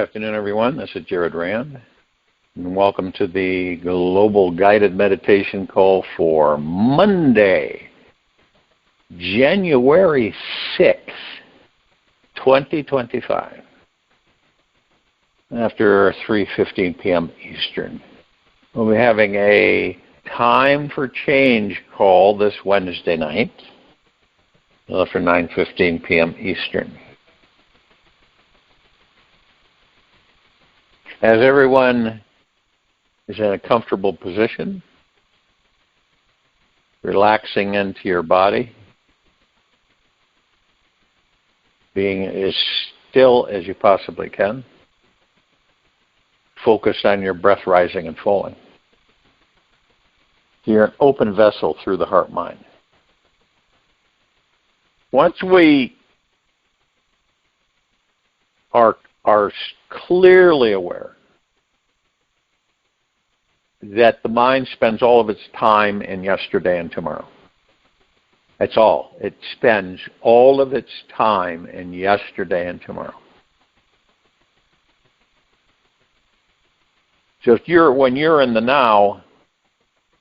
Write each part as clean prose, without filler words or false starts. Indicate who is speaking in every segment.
Speaker 1: afternoon, everyone. This is Jared Rand, and welcome to the Global Guided Meditation Call for Monday, January 6th, 2025, after 3:15 p.m. Eastern. We'll be having a Time for Change call this Wednesday night, after 9:15 p.m. Eastern. As everyone is in a comfortable position, relaxing into your body, being as still as you possibly can, focus on your breath rising and falling. You're an open vessel through the heart-mind. Once we are clearly aware that the mind spends all of its time in yesterday and tomorrow. That's all. It spends all of its time in yesterday and tomorrow. So when you're in the now,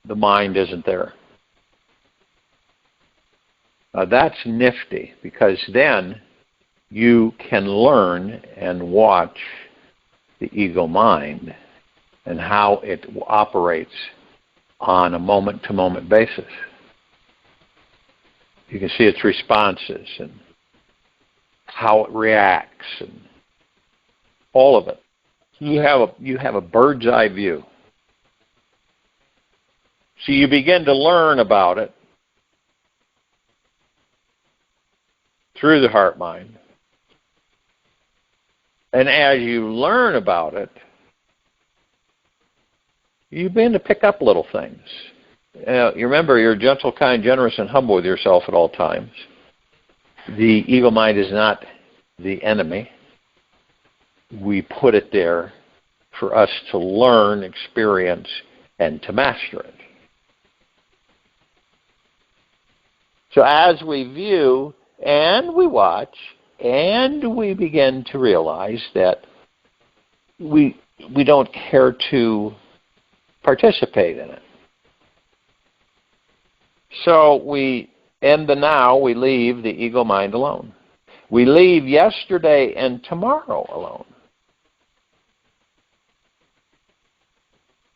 Speaker 1: the mind isn't there. Now that's nifty, because then you can learn and watch the ego mind and how it operates on a moment-to-moment basis. You can see its responses and how it reacts and all of it. You have a bird's eye view. So you begin to learn about it through the heart-mind. And as you learn about it, you begin to pick up little things. You remember, you're gentle, kind, generous, and humble with yourself at all times. The ego mind is not the enemy. We put it there for us to learn, experience, and to master it. So as we view and we watch and we begin to realize that we don't care to participate in it. So in the now, we leave the ego mind alone. We leave yesterday and tomorrow alone.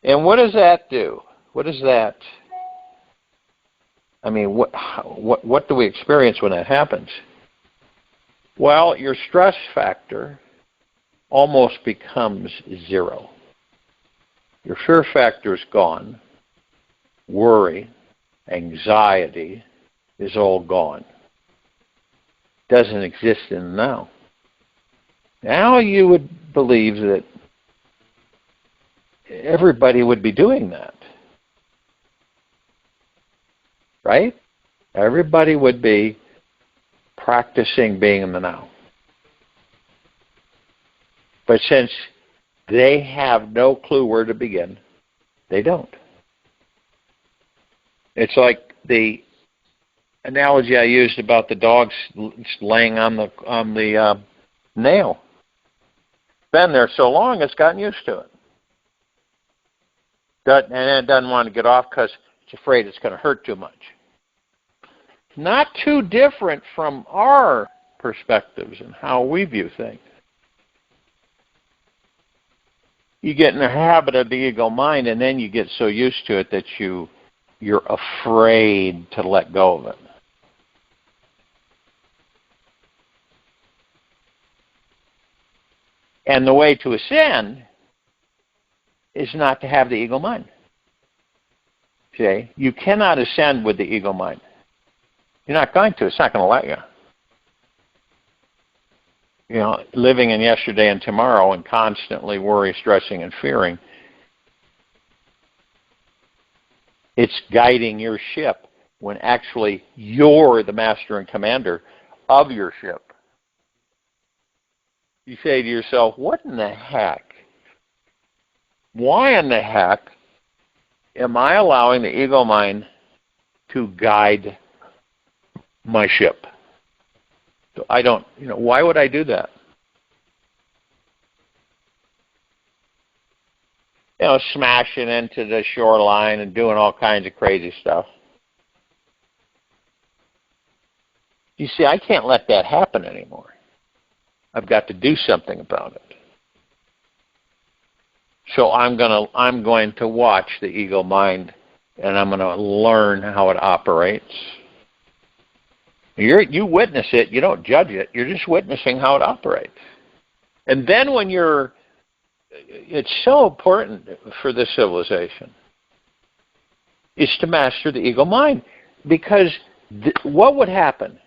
Speaker 1: And what does that do? What does that... I mean, what do we experience when that happens? Well, your stress factor almost becomes zero. Your fear factor is gone. Worry, anxiety is all gone. Doesn't exist in the now. Now you would believe that everybody would be doing that. Right? Everybody would be practicing being in the now. But since they have no clue where to begin, they don't. It's like the analogy I used about the dogs laying on the nail. Been there so long, it's gotten used to it. And it doesn't want to get off because it's afraid it's going to hurt too much. Not too different from our perspectives and how we view things. You get in the habit of the ego mind, and then you get so used to it that you're afraid to let go of it. And the way to ascend is not to have the ego mind. See? You cannot ascend with the ego mind. You're not going to. It's not going to let you. You know, living in yesterday and tomorrow and constantly worry, stressing, and fearing, it's guiding your ship when actually you're the master and commander of your ship. You say to yourself, what in the heck? Why in the heck am I allowing the ego mind to guide my ship? I don't, why would I do that? smashing into the shoreline and doing all kinds of crazy stuff. You see, I can't let that happen anymore. I've got to do something about it. So I'm going to watch the ego mind, and I'm going to learn how it operates. You witness it, you don't judge it, you're just witnessing how it operates. And then it's so important for this civilization, is to master the ego mind. Because what would happen?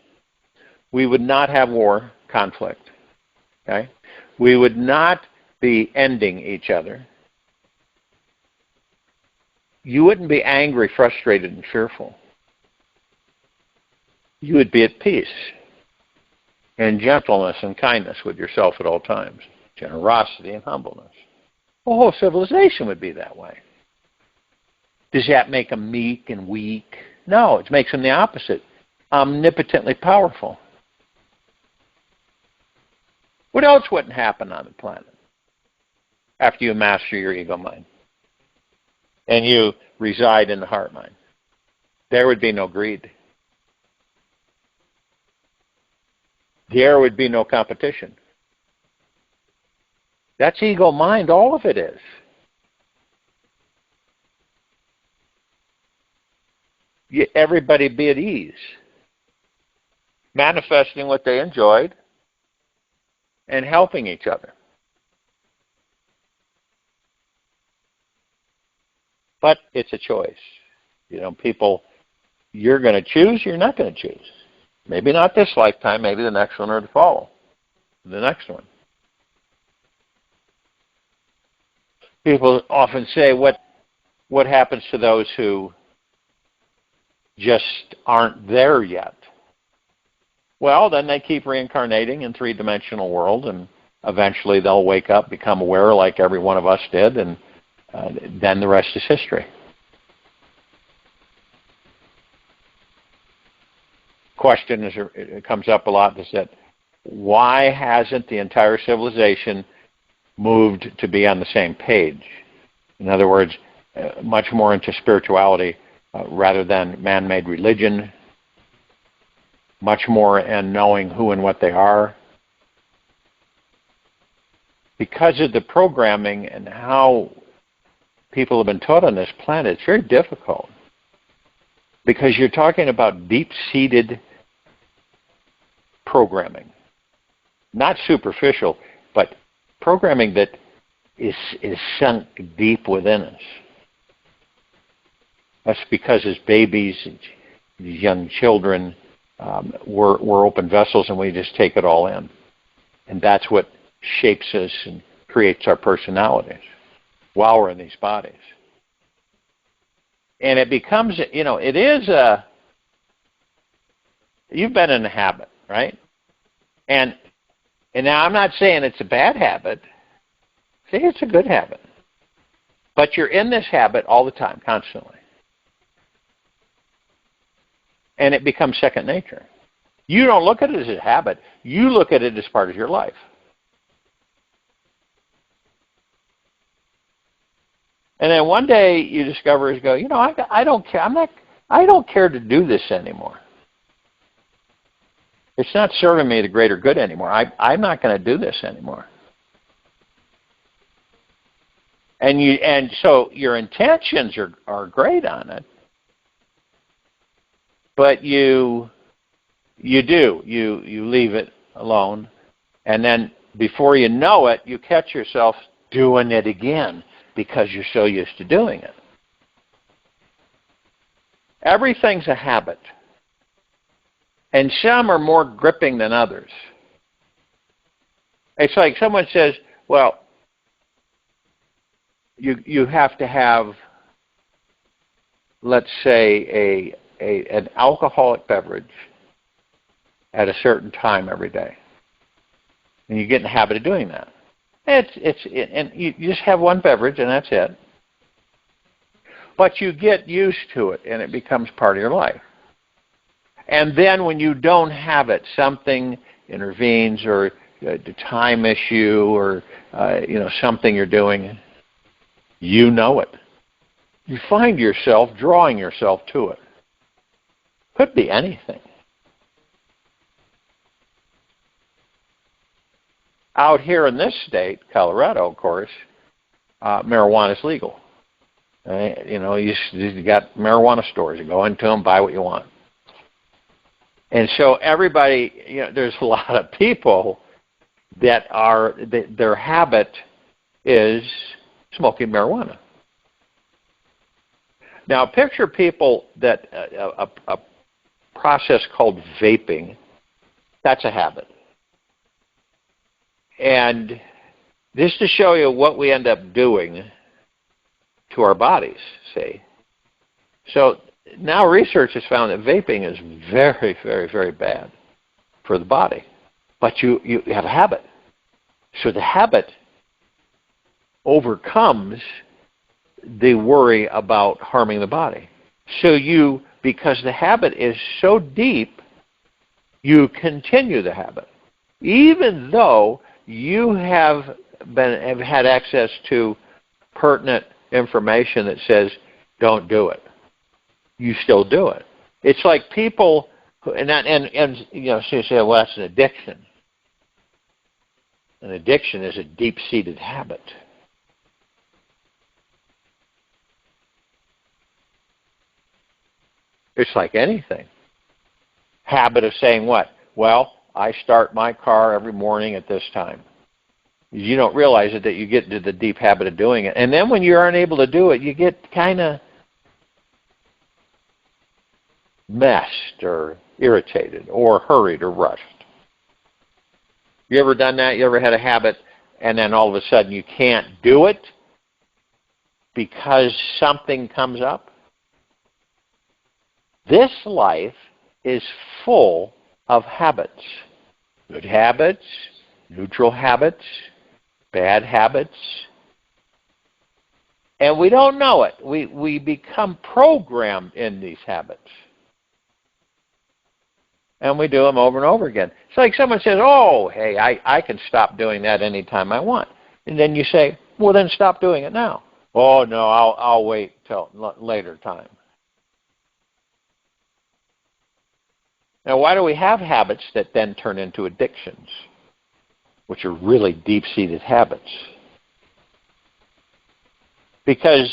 Speaker 1: We would not have war, conflict. Okay? We would not be ending each other. You wouldn't be angry, frustrated, and fearful. You would be at peace and gentleness and kindness with yourself at all times, generosity and humbleness. The whole civilization would be that way. Does that make them meek and weak? No, it makes them the opposite, omnipotently powerful. What else wouldn't happen on the planet after you master your ego mind and you reside in the heart mind? There would be no greed. There would be no competition. That's ego mind, all of it is. Everybody be at ease, manifesting what they enjoyed and helping each other. But it's a choice. People, you're going to choose, you're not going to choose. Maybe not this lifetime, maybe the next one or the follow. The next one. People often say, what happens to those who just aren't there yet? Well, then they keep reincarnating in three-dimensional world, and eventually they'll wake up, become aware like every one of us did, and then the rest is history. Question it comes up a lot is that why hasn't the entire civilization moved to be on the same page? In other words, much more into spirituality rather than man-made religion, much more in knowing who and what they are. Because of the programming and how people have been taught on this planet, it's very difficult. Because you're talking about deep-seated programming. Not superficial, but programming that is sunk deep within us. That's because as babies, these young children, we're open vessels and we just take it all in. And that's what shapes us and creates our personalities while we're in these bodies. And it becomes, it is you've been in a habit, right? And now I'm not saying it's a bad habit. See, it's a good habit. But you're in this habit all the time, constantly. And it becomes second nature. You don't look at it as a habit. You look at it as part of your life. And then one day you discover, I don't care. I don't care to do this anymore. It's not serving me the greater good anymore. I'm not going to do this anymore. And so your intentions are great on it, but you leave it alone, and then before you know it, you catch yourself doing it again because you're so used to doing it. Everything's a habit. And some are more gripping than others. It's like someone says, well, you have to have, let's say, an alcoholic beverage at a certain time every day. And you get in the habit of doing that. And you just have one beverage and that's it. But you get used to it and it becomes part of your life. And then when you don't have it, something intervenes, or the time issue, or something you're doing, You know it. You find yourself drawing yourself to it. Could be anything. Out here in this state, Colorado, of course, marijuana is legal. You know, you got marijuana stores. You go into them, buy what you want. And so everybody, you know, there's a lot of people that their habit is smoking marijuana. Now, picture people that a process called vaping, that's a habit. And just to show you what we end up doing to our bodies, see. So now research has found that vaping is very, very, very bad for the body. But you have a habit. So the habit overcomes the worry about harming the body. So because the habit is so deep, you continue the habit. Even though you have had access to pertinent information that says, don't do it. You still do it. It's like people, and you know, so you say, well, that's an addiction. An addiction is a deep-seated habit. It's like anything. Habit of saying what? Well, I start my car every morning at this time. You don't realize it that you get into the deep habit of doing it. And then when you're unable to do it, you get kind of messed or irritated or hurried or rushed. You ever done that? You ever had a habit and then all of a sudden you can't do it because something comes up? This life is full of habits. Good habits, neutral habits, bad habits. And we don't know it. We become programmed in these habits. And we do them over and over again. It's like someone says, oh, hey, I can stop doing that anytime I want. And then you say, well, then stop doing it now. Oh, no, I'll wait till later time. Now, why do we have habits that then turn into addictions, which are really deep-seated habits? Because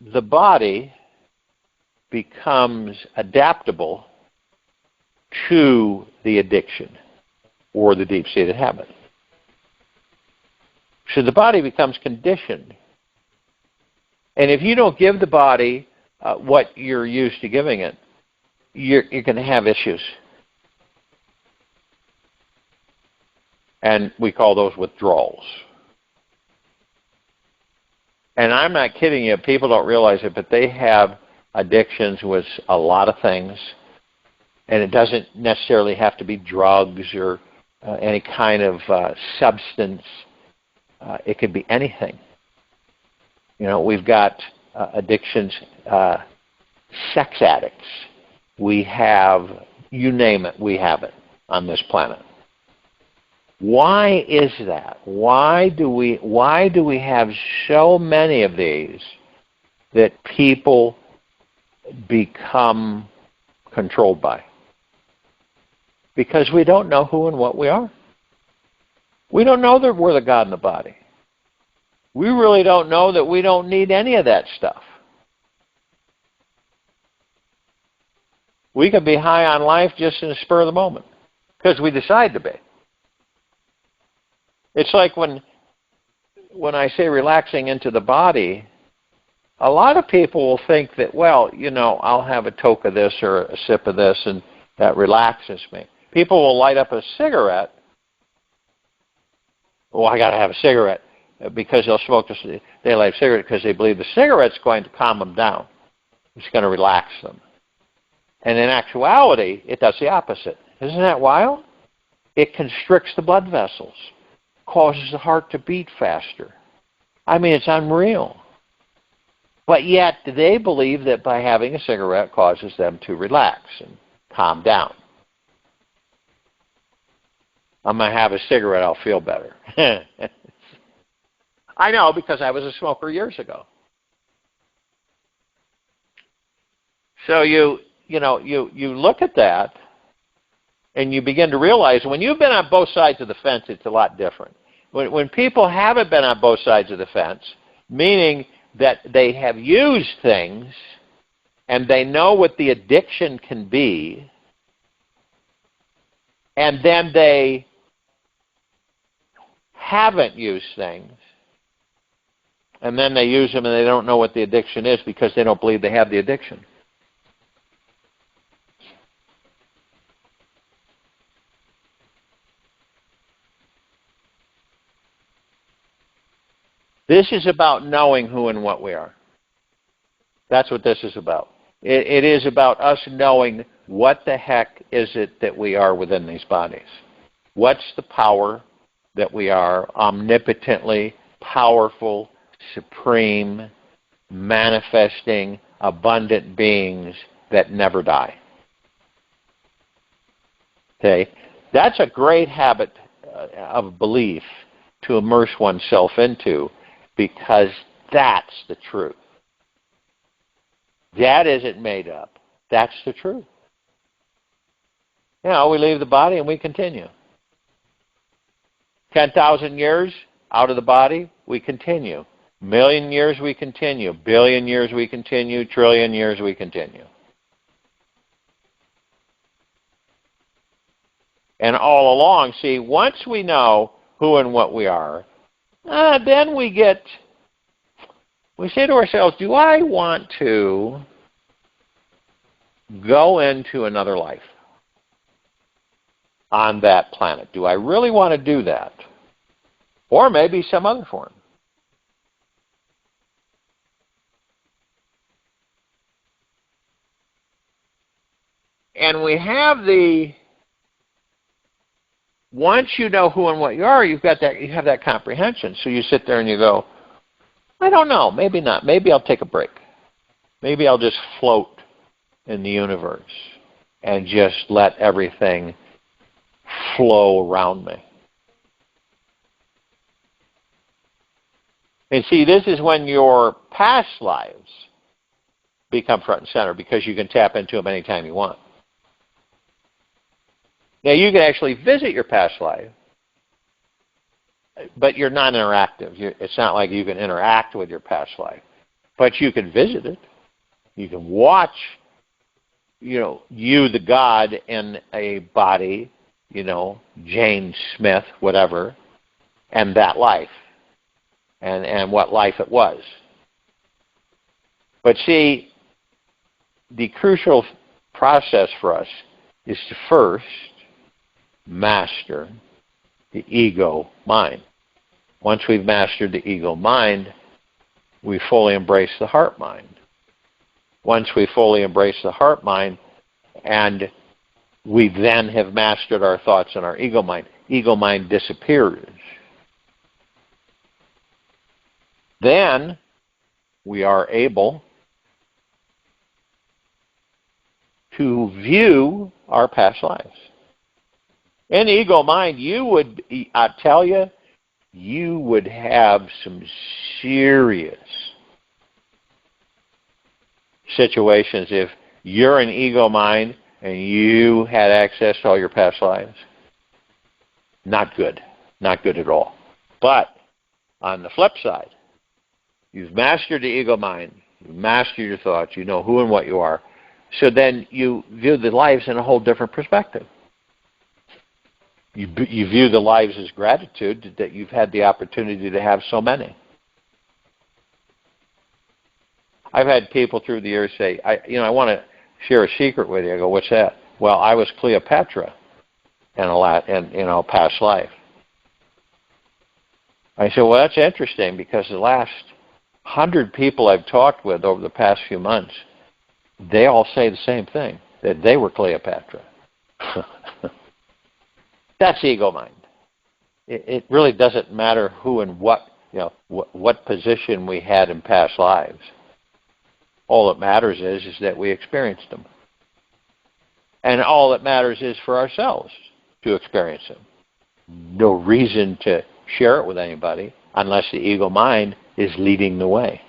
Speaker 1: the body becomes adaptable to the addiction or the deep-seated habit. So the body becomes conditioned. And if you don't give the body what you're used to giving it, you're going to have issues. And we call those withdrawals. And I'm not kidding you. People don't realize it, but they have addictions with a lot of things. And it doesn't necessarily have to be drugs or any kind of substance. It could be anything. You know, we've got addictions, sex addicts. We have, you name it, we have it on this planet. Why is that? Why do we have so many of these that people become controlled by? Because we don't know who and what we are. We don't know that we're the God in the body. We really don't know that we don't need any of that stuff. We can be high on life just in the spur of the moment because we decide to be. It's like when I say relaxing into the body, a lot of people will think that, well, you know, I'll have a toke of this or a sip of this and that relaxes me. People will light up a cigarette. Well, I got to have a cigarette because they'll smoke they light a cigarette because they believe the cigarette's going to calm them down. It's going to relax them. And in actuality, it does the opposite. Isn't that wild? It constricts the blood vessels, causes the heart to beat faster. I mean, it's unreal. But yet, they believe that by having a cigarette causes them to relax and calm down. I'm going to have a cigarette, I'll feel better. I know, because I was a smoker years ago. So you look at that, and you begin to realize when you've been on both sides of the fence, it's a lot different. When people haven't been on both sides of the fence, meaning that they have used things and they know what the addiction can be, and then they haven't used things, and then they use them and they don't know what the addiction is because they don't believe they have the addiction. This is about knowing who and what we are. That's what this is about. It is about us knowing what the heck is it that we are within these bodies. What's the power that we are, omnipotently powerful, supreme, manifesting, abundant beings that never die. Okay? That's a great habit of belief to immerse oneself into, because that's the truth. That isn't made up. That's the truth. You know, we leave the body and we continue. 10,000 years out of the body, we continue. Million years we continue. Billion years we continue. Trillion years we continue. And all along, see, once we know who and what we are, then we say to ourselves, do I want to go into another life on that planet? Do I really want to do that? Or maybe some other form. And we have once you know who and what you are, you have that comprehension. So you sit there and you go, I don't know, maybe not. Maybe I'll take a break. Maybe I'll just float in the universe and just let everything flow around me. And see, this is when your past lives become front and center, because you can tap into them anytime you want. Now, you can actually visit your past life, but you're not interactive. It's not like you can interact with your past life, but you can visit it. You can watch, you the God in a body, Jane Smith, whatever, and that life, and what life it was. But see, the crucial process for us is to first master the ego mind. Once we've mastered the ego mind, we fully embrace the heart mind. Once we fully embrace the heart mind, and we then have mastered our thoughts and our ego mind disappears. Then we are able to view our past lives. In ego mind, I tell you, you would have some serious situations if you're in ego mind and you had access to all your past lives. Not good. Not good at all. But on the flip side, you've mastered the ego mind. You've mastered your thoughts. You know who and what you are. So then you view the lives in a whole different perspective. You view the lives as gratitude that you've had the opportunity to have so many. I've had people through the years say, I want to share a secret with you. I go, what's that? Well, I was Cleopatra in a past life. I said, well, that's interesting, because the last 100 people I've talked with over the past few months, they all say the same thing, that they were Cleopatra. That's ego mind. It really doesn't matter who and what position we had in past lives. All that matters is that we experienced them. And all that matters is for ourselves to experience them. No reason to share it with anybody. unless the ego mind is leading the way.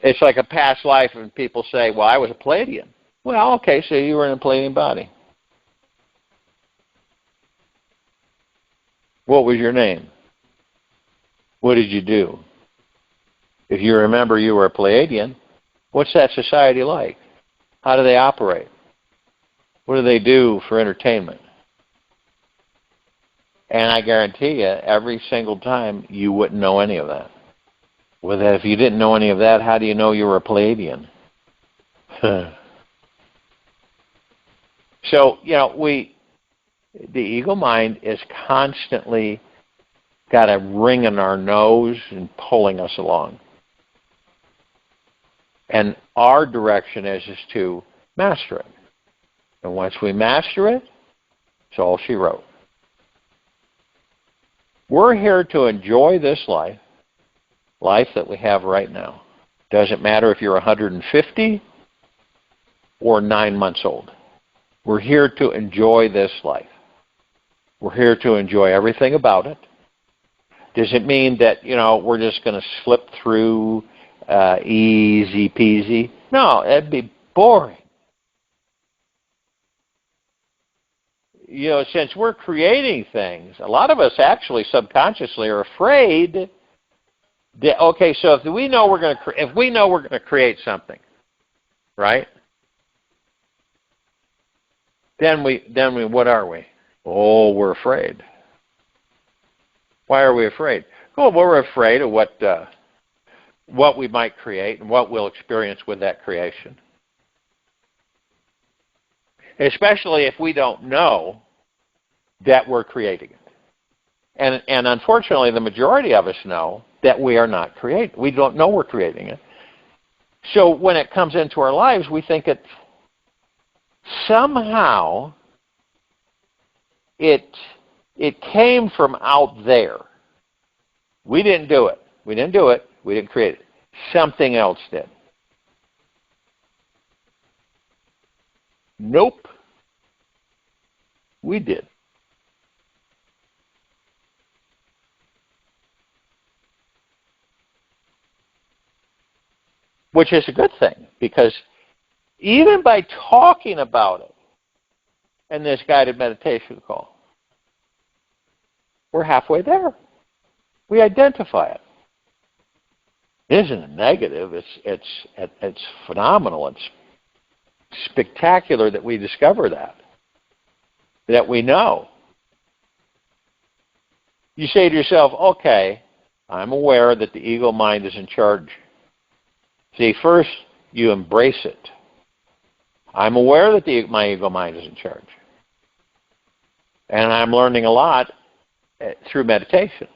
Speaker 1: It's like a past life, and people say, well, I was a Pleiadian. Well, okay, so you were in a Pleiadian body. What was your name? What did you do? If you remember you were a Pleiadian, what's that society like? How do they operate? What do they do for entertainment? And I guarantee you, every single time, you wouldn't know any of that. Well, if you didn't know any of that, how do you know you were a Pleiadian? So, the ego mind is constantly got a ring in our nose and pulling us along. And our direction is to master it. And once we master it, it's all she wrote. We're here to enjoy this life that we have right now. Doesn't matter if you're 150 or 9 months old. We're here to enjoy this life. We're here to enjoy everything about it. Does it mean that, we're just going to slip through easy peasy? No, that'd be boring. Since we're creating things, a lot of us actually subconsciously are afraid that, okay, so if we know we're going to create something, right? Then we what are we? Oh, we're afraid. Why are we afraid? Well, we're afraid of what we might create and what we'll experience with that creation. Especially if we don't know that we're creating it. And unfortunately, the majority of us know that we are not creating. We don't know we're creating it. So when it comes into our lives, we think it somehow it came from out there. We didn't do it. We didn't create it. Something else did. Nope. We did. Which is a good thing, because even by talking about it in this guided meditation call, we're halfway there. We identify it. It isn't a negative. It's phenomenal. It's spectacular that we discover that we know. You say to yourself, okay, I'm aware that the ego mind is in charge. See, first you embrace it. I'm aware that my ego mind is in charge. And I'm learning a lot through meditation,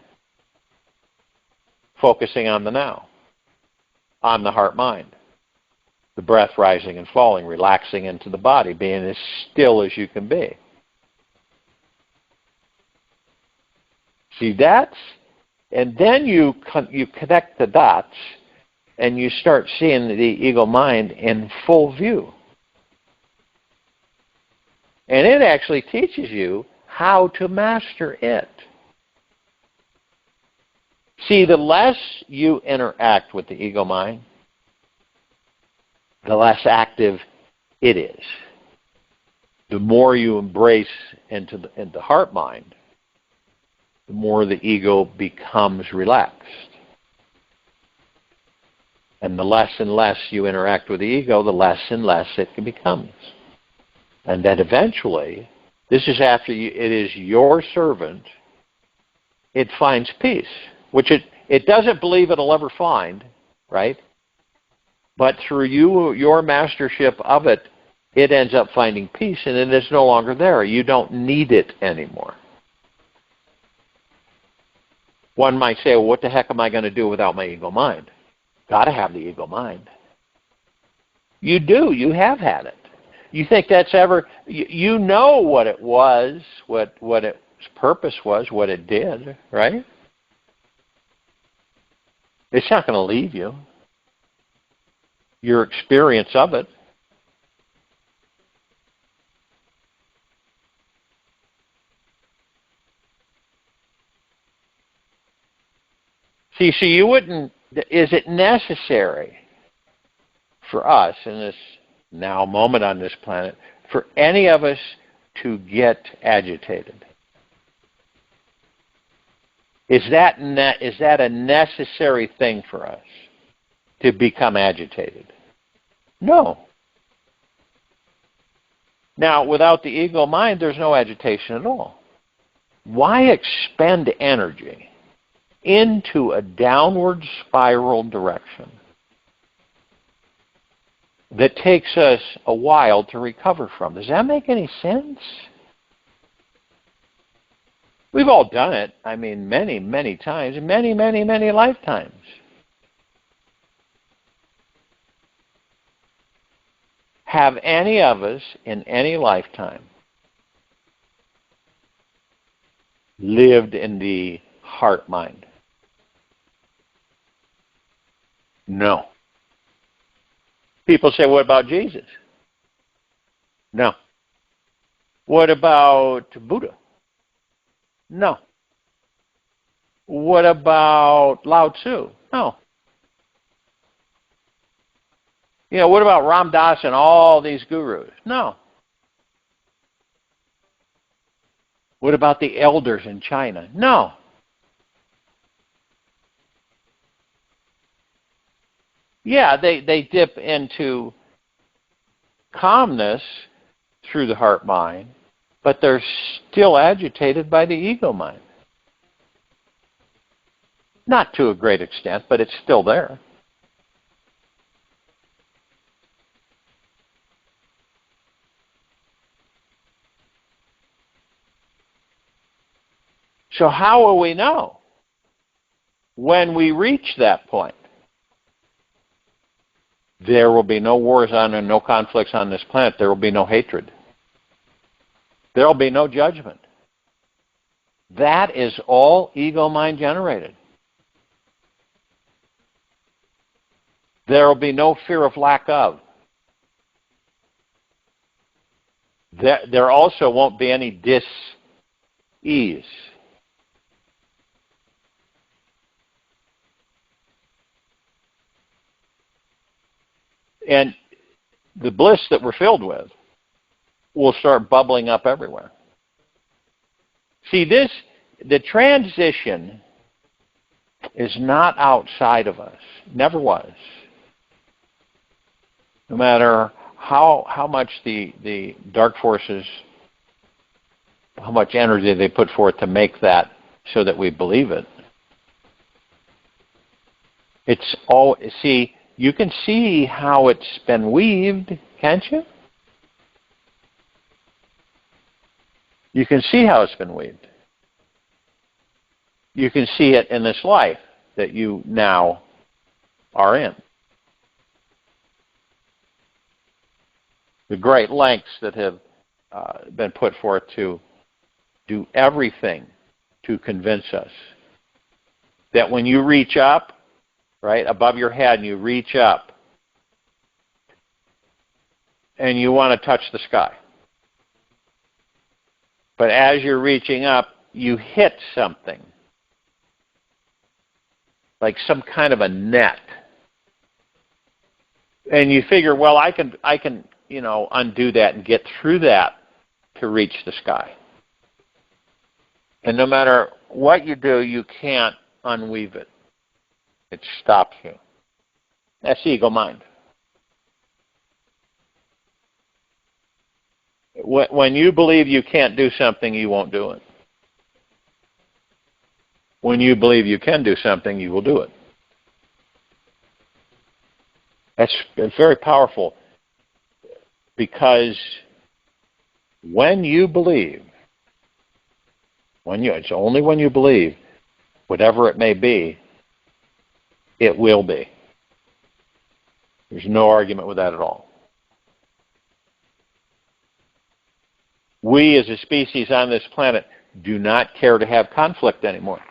Speaker 1: focusing on the now, on the heart-mind, the breath rising and falling, relaxing into the body, being as still as you can be. See, and then you connect the dots, and you start seeing the ego mind in full view. And it actually teaches you how to master it. See, the less you interact with the ego mind, the less active it is. The more you embrace into heart mind, the more the ego becomes relaxed. And the less and less you interact with the ego, the less and less it becomes. And then eventually, this is after it is your servant, it finds peace, which it doesn't believe it'll ever find, right? But through your mastership of it, it ends up finding peace, and it is no longer there. You don't need it anymore. One might say, well, what the heck am I going to do without my ego mind? Got to have the ego mind. You do. You have had it. You think that's ever... You know what it was, what its purpose was, what it did, right? It's not going to leave you. your experience of it. See, you wouldn't, is it necessary for us in this now moment on this planet, for any of us to get agitated? Is that a necessary thing for us to become agitated? No. Now, without the ego mind, there's no agitation at all. Why expend energy into a downward spiral direction that takes us a while to recover from? Does that make any sense? We've all done it, I mean, many, many times, many, many, many lifetimes. Have any of us in any lifetime lived in the heart mind? No. People say, what about Jesus? No. What about Buddha? No. What about Lao Tzu? No. What about Ram Dass and all these gurus? No. What about the elders in China? No. Yeah, they dip into calmness through the heart mind, but they're still agitated by the ego mind. Not to a great extent, but it's still there. So how will we know when we reach that point? There will be no wars on and no conflicts on this planet. There will be no hatred. There will be no judgment. That is all ego mind generated. There will be no fear of lack of. There also won't be any dis-ease. And the bliss that we're filled with will start bubbling up everywhere. See, the transition is not outside of us. Never was. No matter how much the dark forces, how much energy they put forth to make that so that we believe it. It's all, see, you can see how it's been weaved, can't you? You can see how it's been weaved. You can see it in this life that you now are in. The great lengths that have been put forth to do everything to convince us that when you reach up, right, above your head, and you reach up, and you want to touch the sky. But as you're reaching up, you hit something, like some kind of a net. And you figure, well, I can undo that and get through that to reach the sky. And no matter what you do, you can't unweave it. It stops you. That's ego mind. When you believe you can't do something, you won't do it. When you believe you can do something, you will do it. That's very powerful, because when you believe, it's only when you believe, whatever it may be, it will be. There's no argument with that at all. We as a species on this planet do not care to have conflict anymore.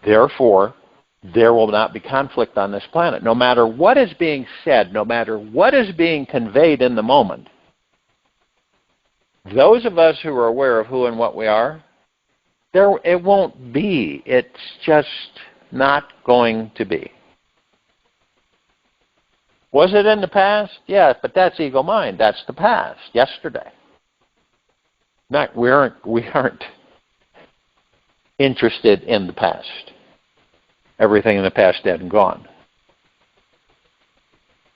Speaker 1: Therefore, there will not be conflict on this planet. No matter what is being said, no matter what is being conveyed in the moment, those of us who are aware of who and what we are, it won't be. It's just not going to be. Was it in the past? Yeah, but that's ego mind. That's the past, yesterday. We aren't interested in the past. Everything in the past dead and gone.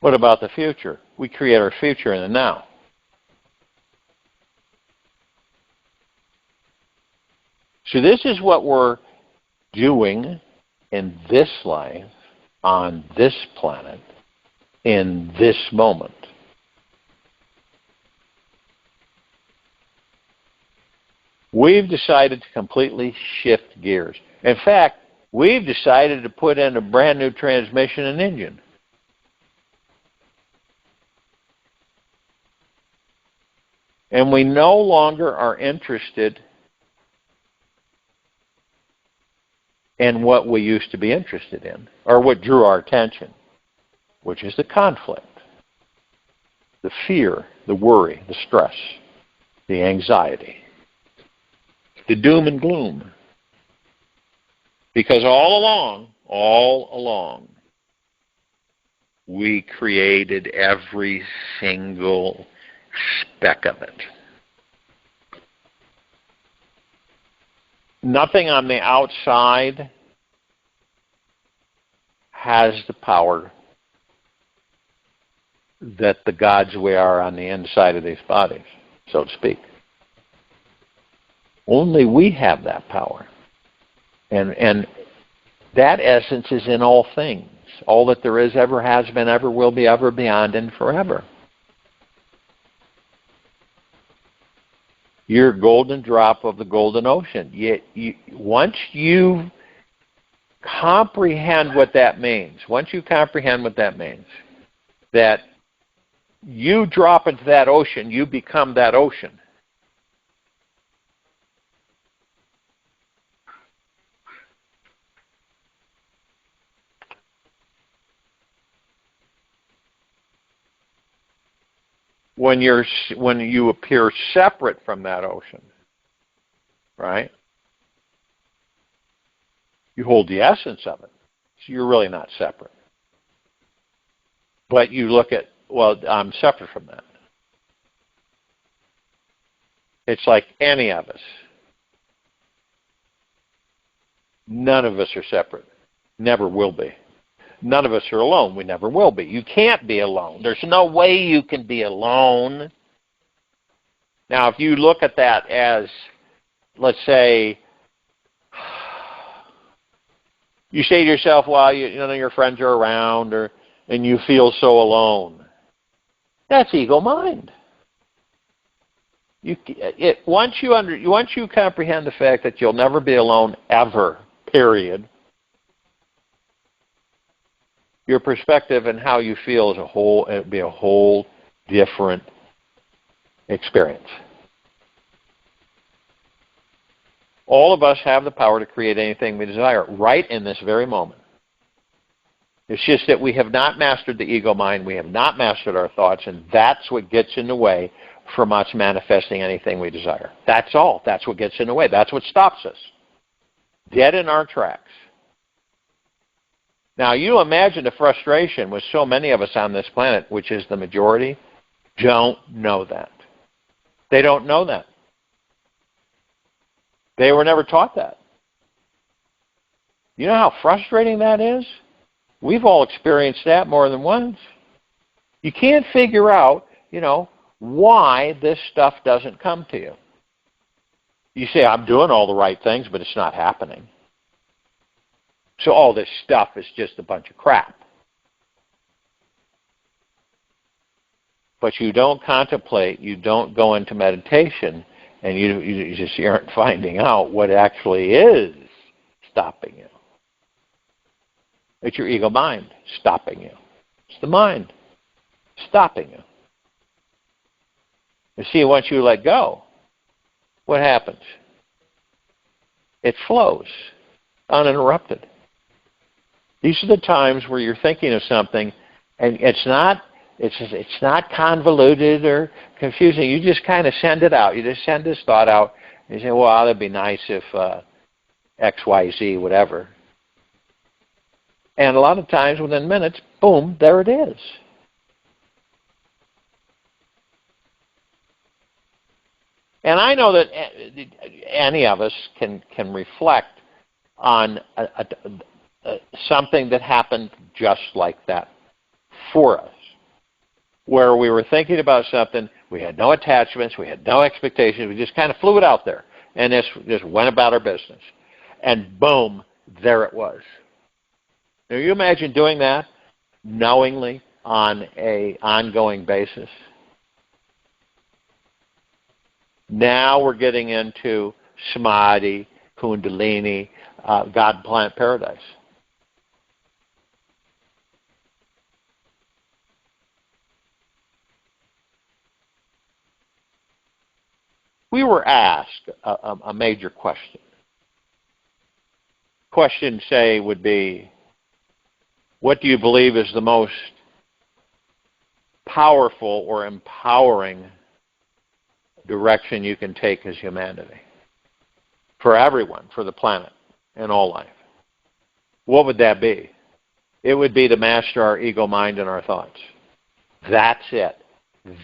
Speaker 1: What about the future? We create our future in the now. So this is what we're doing in this life, on this planet, in this moment. We've decided to completely shift gears. In fact, we've decided to put in a brand new transmission and engine. And we no longer are interested in what we used to be interested in, or what drew our attention, which is the conflict, the fear, the worry, the stress, the anxiety, the doom and gloom. Because all along, we created every single speck of it. Nothing on the outside has the power that the gods we are on the inside of these bodies, so to speak. Only we have that power. And that essence is in all things. All that there is, ever has been, ever will be, ever beyond, and forever. You're a golden drop of the golden ocean. Once you comprehend what that means, that you drop into that ocean, you become that ocean. When you appear separate from that ocean, right? You hold the essence of it. So you're really not separate. But you look at, well, I'm separate from that. It's like any of us. None of us are separate. Never will be. None of us are alone. We never will be. You can't be alone. There's no way you can be alone. Now, if you look at that as, let's say, you say to yourself, well, you know, your friends are around, and you feel so alone. That's ego mind. Once you comprehend the fact that you'll never be alone ever, period, your perspective and how you feel as a whole, it would be a whole different experience. All of us have the power to create anything we desire right in this very moment. It's just that we have not mastered the ego mind, we have not mastered our thoughts, and that's what gets in the way from us manifesting anything we desire. That's all. That's what gets in the way. That's what stops us. Dead in our tracks. Now, you imagine the frustration with so many of us on this planet, which is the majority, don't know that. They don't know that. They were never taught that. You know how frustrating that is? We've all experienced that more than once. You can't figure out, why this stuff doesn't come to you. You say, I'm doing all the right things, but it's not happening. So all this stuff is just a bunch of crap. But you don't contemplate, you don't go into meditation, and you just aren't finding out what actually is stopping you. It's your ego mind stopping you. It's the mind stopping you. You see, once you let go, what happens? It flows uninterrupted. These are the times where you're thinking of something, and it's not convoluted or confusing. You just kind of send it out. You just send this thought out. And you say, well, that'd be nice if X, Y, Z, whatever. And a lot of times within minutes, boom, there it is. And I know that any of us can reflect on something that happened just like that for us, where we were thinking about something, we had no attachments, we had no expectations, we just kind of flew it out there, and just went about our business. And boom, there it was. Now you imagine doing that knowingly on an ongoing basis? Now we're getting into samadhi, kundalini, God, planet, paradise. We were asked a major question. Question, say, would be, what do you believe is the most powerful or empowering direction you can take as humanity? For everyone, for the planet, and all life. What would that be? It would be to master our ego, mind, and our thoughts. That's it.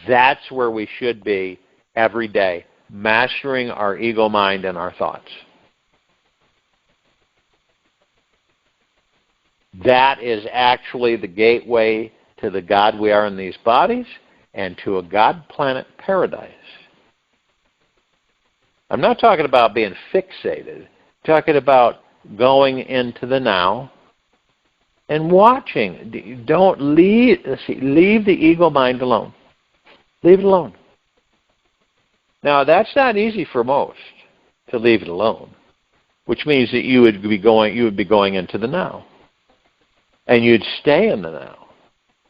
Speaker 1: That's where we should be every day, mastering our ego, mind, and our thoughts. That is actually the gateway to the God we are in these bodies and to a God, planet, paradise. I'm not talking about being fixated. I'm talking about going into the now and watching. Don't leave the ego mind alone. Leave it alone. Now, that's not easy for most, to leave it alone, which means that you would be going into the now. And you'd stay in the now.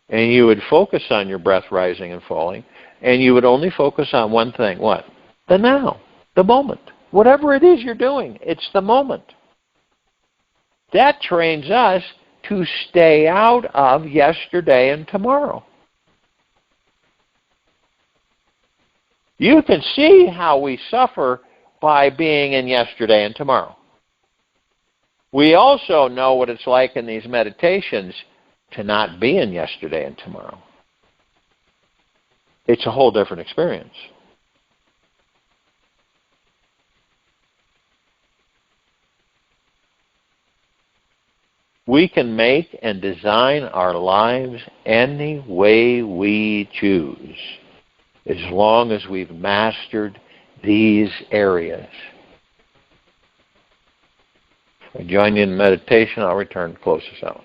Speaker 1: And you would focus on your breath rising and falling, and you would only focus on one thing. What? The now. The moment. Whatever it is you're doing, it's the moment. That trains us to stay out of yesterday and tomorrow. You can see how we suffer by being in yesterday and tomorrow. We also know what it's like in these meditations to not be in yesterday and tomorrow. It's a whole different experience. We can make and design our lives any way we choose, as long as we've mastered these areas. I join you in meditation. I'll return to close this out.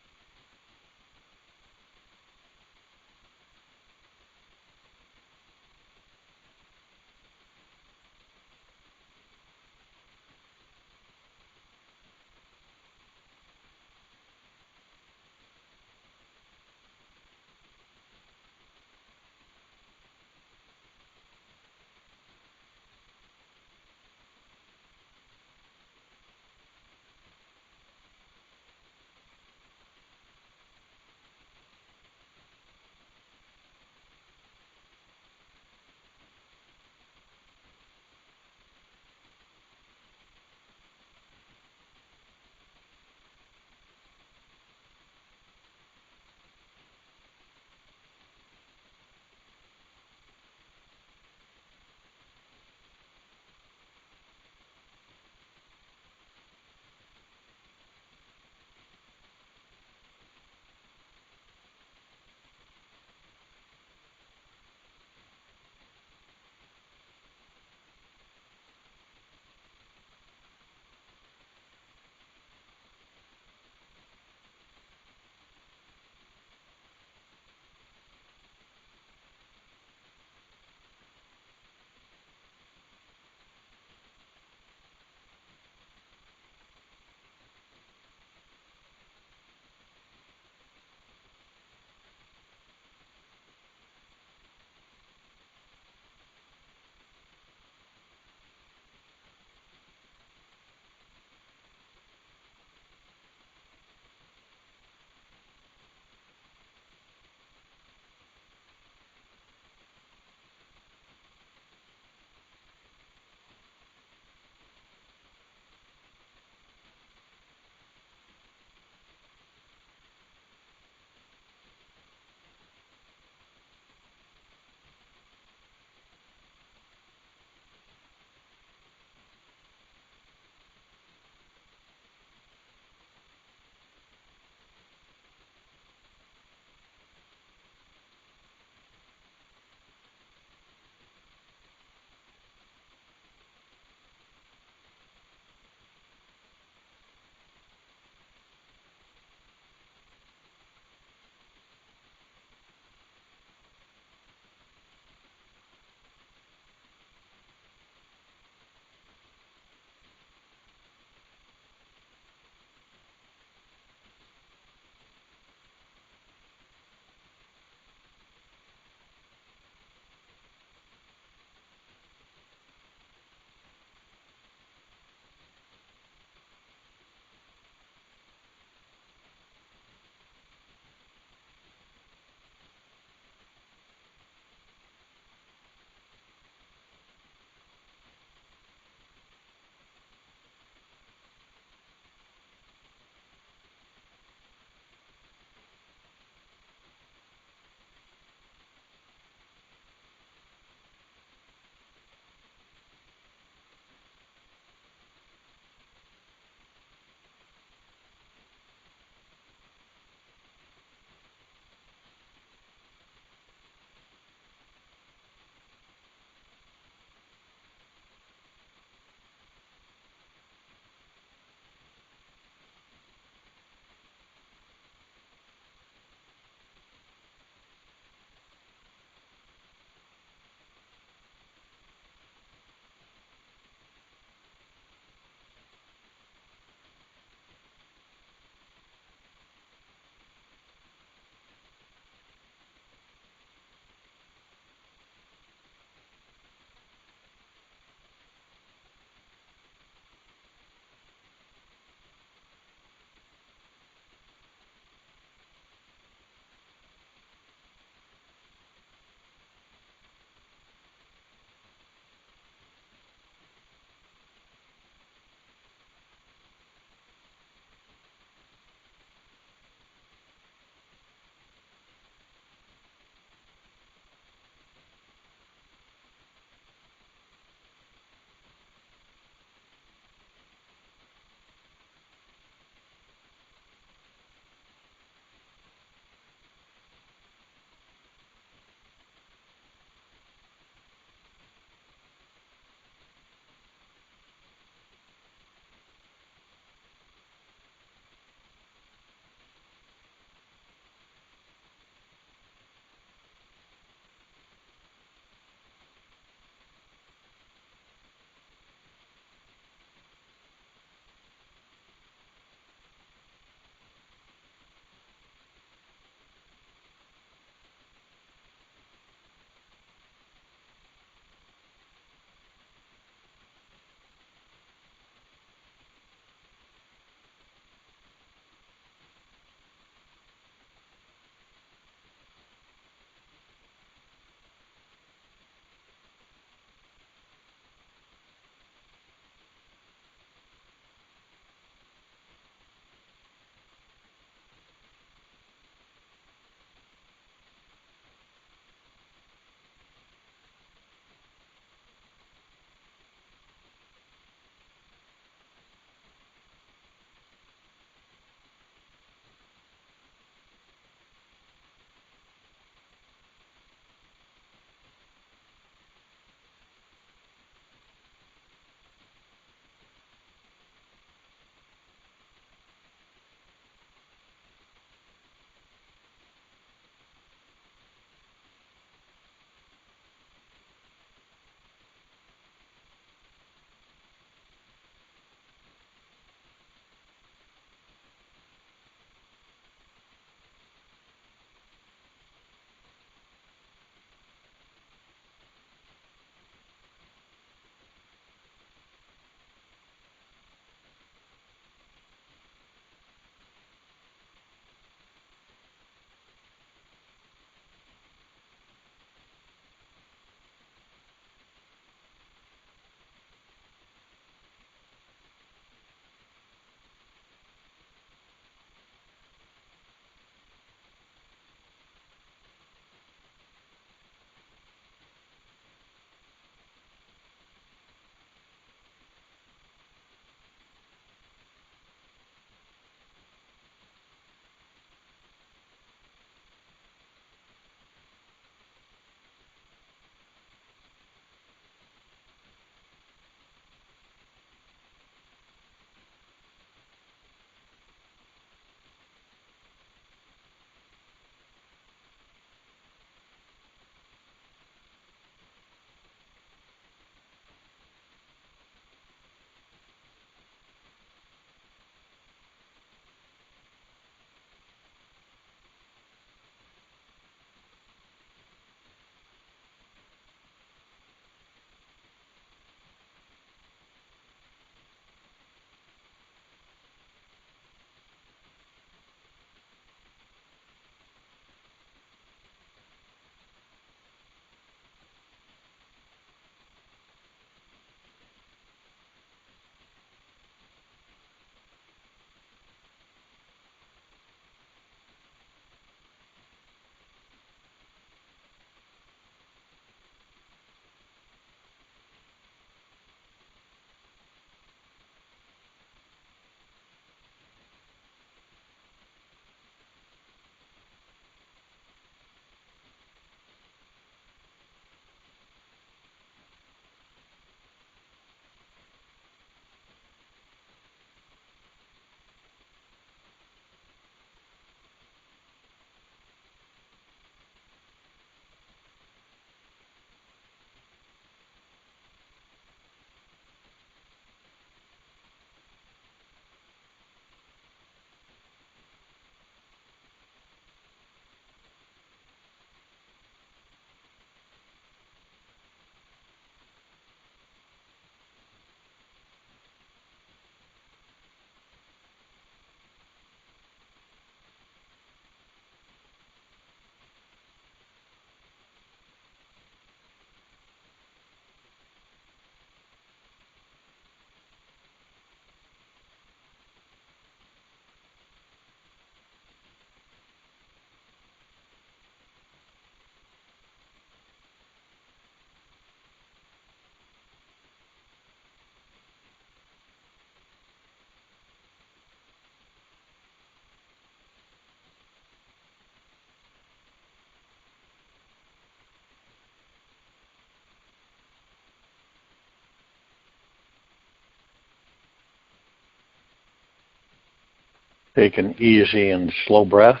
Speaker 1: Take an easy and slow breath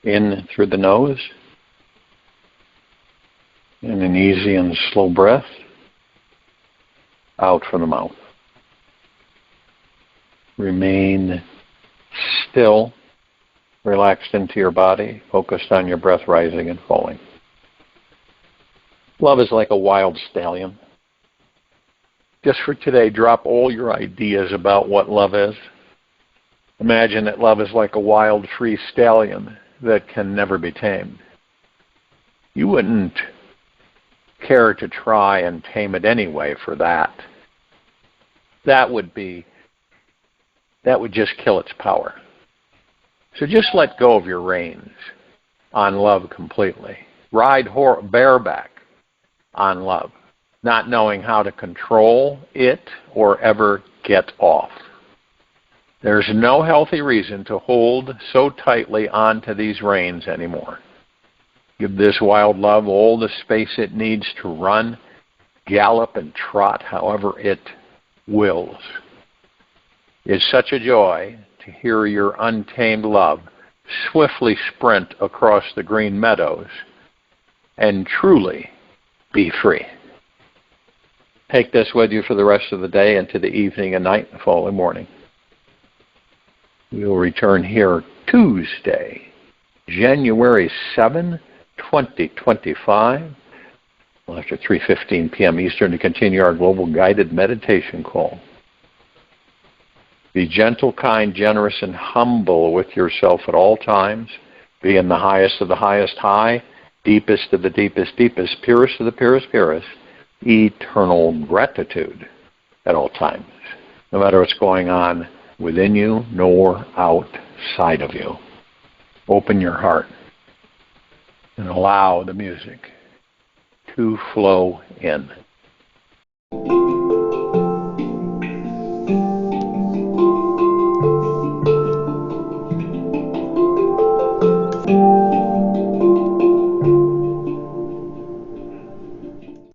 Speaker 1: in through the nose, and an easy and slow breath out from the mouth. Remain still, relaxed into your body, focused on your breath rising and falling. Love is like a wild stallion. Just for today, drop all your ideas about what love is. Imagine that love is like a wild, free stallion that can never be tamed. You wouldn't care to try and tame it anyway for that. That would just kill its power. So just let go of your reins on love completely. Ride bareback on love, not knowing how to control it or ever get off. There's no healthy reason to hold so tightly onto these reins anymore. Give this wild love all the space it needs to run, gallop, and trot however it wills. It's such a joy to hear your untamed love swiftly sprint across the green meadows and truly be free. Take this with you for the rest of the day into the evening and night and the following morning. We will return here Tuesday, January 7, 2025, after 3:15 p.m. Eastern, to continue our global guided meditation call. Be gentle, kind, generous, and humble with yourself at all times. Be in the highest of the highest high, deepest of the deepest deepest, purest of the purest purest, eternal gratitude at all times, no matter what's going on within you nor outside of you. Open your heart and allow the music to flow in.